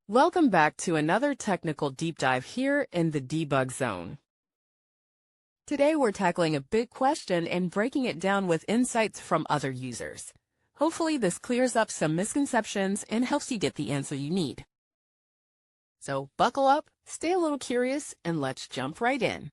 Welcome back to another technical deep dive here in the debug zone. Today we're tackling a big question and breaking it down with insights from other users. Hopefully this clears up some misconceptions and helps you get the answer you need. So buckle up, stay a little curious, and let's jump right in.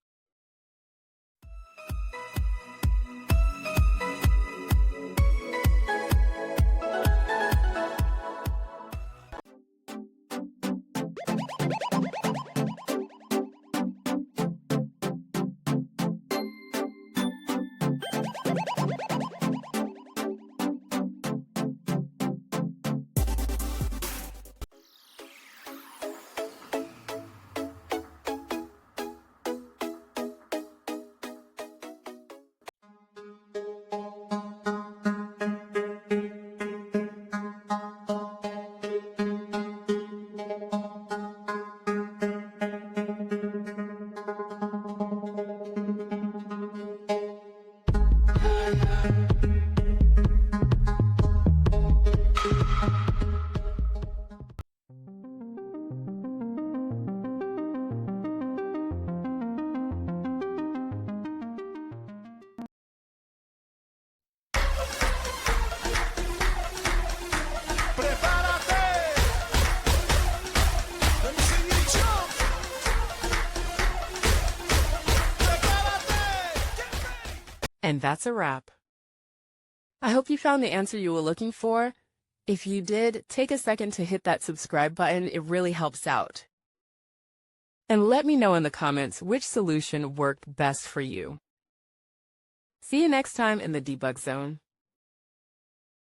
And that's a wrap. I hope you found the answer you were looking for. If you did, take a second to hit that subscribe button. It really helps out. And let me know in the comments which solution worked best for you. See you next time in the debug zone.